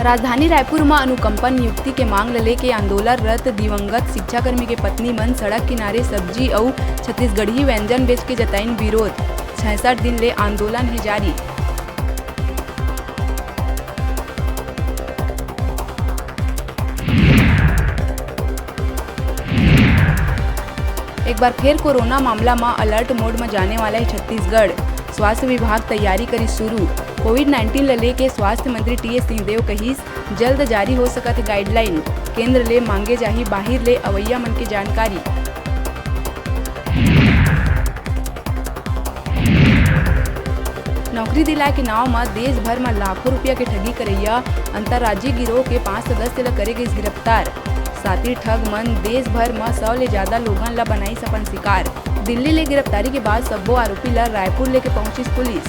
राजधानी रायपुर में अनुकंपा नियुक्ति के मांग ल लेके आंदोलनरत दिवंगत शिक्षाकर्मी के पत्नी मन सड़क किनारे सब्जी और छत्तीसगढ़ी व्यंजन बेच के जताइन विरोध। 66 दिन ले आंदोलन है जारी। एक बार फिर कोरोना मामला में अलर्ट मोड में जाने वाला है छत्तीसगढ़। स्वास्थ्य विभाग तैयारी करी शुरू। कोविड-19 ल लेके स्वास्थ्य मंत्री टी.एस. सिंहदेव कहिस जल्द जारी हो सकत गाइडलाइन। केंद्र ले मांगे जाही बाहिर ले अवैया मन की जानकारी। नौकरी दिलाए के नाव में देश भर में लाखों रुपया के ठगी करैया अंतर्राज्यीय गिरोह के 5 सदस्य ल करे गई गिरफ्तार। साथी ठग मन देश भर में 100 ले ज्यादा लोगन ला बनाई अपन शिकार। दिल्ली ले गिरफ्तारी के बाद सब्बो आरोपी ला रायपुर लेके पहुंची पुलिस।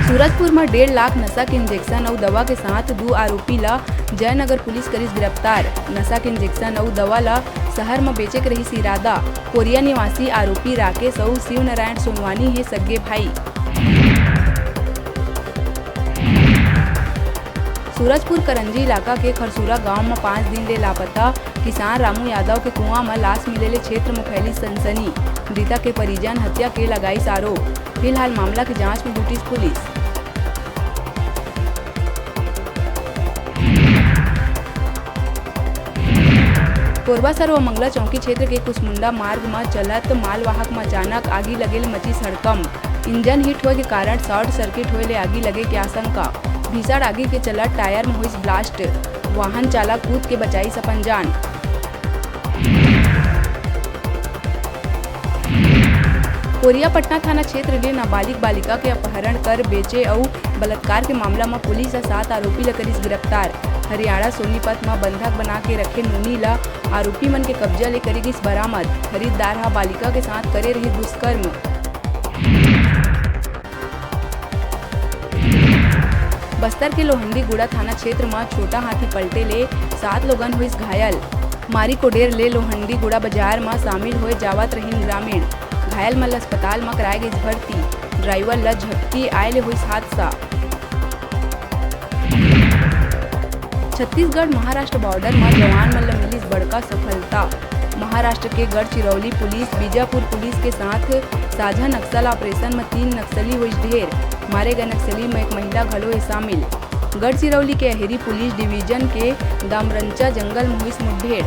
सूरजपुर में 1.5 लाख नशा के इंजेक्शन और दवा के साथ 2 आरोपी ला जयनगर पुलिस करीस गिरफ्तार। नशा के इंजेक्शन और दवा ला शहर में बेचे के रही इरादा। कोरिया निवासी आरोपी राकेश और शिव नारायण सोनवानी है सगे भाई। सूरजपुर करंजी इलाका के खरसूरा गांव में 5 दिन ले लापता किसान रामू यादव के कुआं में लाश मिलेले क्षेत्र में फैली सनसनी। मृतक के परिजन हत्या के लगाई आरोप। फिलहाल मामला की जांच में जुटी पुलिस। कोरबा सर्वमंगला चौकी क्षेत्र के कुसमुंडा मार्ग में चलत मालवाहक में अचानक आगी लगे मची सड़कम। इंजन हिट होए के कारण शॉर्ट सर्किट होए ले आगी लगे के आशंका। भीषण आगी के चलत टायर में हुई ब्लास्ट। वाहन चालक कूद के बचाई अपन जान। कोरियापटना थाना क्षेत्र ले नाबालिग बालिका के अपहरण कर बेचे और बलात्कार के मामला में पुलिस 7 आरोपी ला करीस गिरफ्तार। हरियाणा सोनीपत में बंधक बना के रखे नूनी ला आरोपी मन के कब्जा ले करी गई बरामद। खरीदार हा बालिका के साथ करे रही दुष्कर्म। बस्तर के लोहंडीगुड़ा थाना क्षेत्र में छोटा हाथी पलटे ले 7 लोगन हुई घायल। मारी कोडेर ले लोहंडीगुड़ा बाजार में शामिल हुए जावत रहीन ग्रामीण। घायल मल अस्पताल में कराए गई भर्ती। ड्राइवर ला झपकी आए ले हुई हादसा। छत्तीसगढ़ महाराष्ट्र बॉर्डर में जवान मन ला मिली बड़का सफलता। महाराष्ट्र के गढ़चिरौली पुलिस बीजापुर पुलिस के साथ साझा नक्सल ऑपरेशन में 3 नक्सली हुई ढेर। मारे गए नक्सली में एक महिला घलो है शामिल। गढ़चिरौली के अहेरी पुलिस डिवीजन के दामरंचा जंगल में हुई मुठभेड़।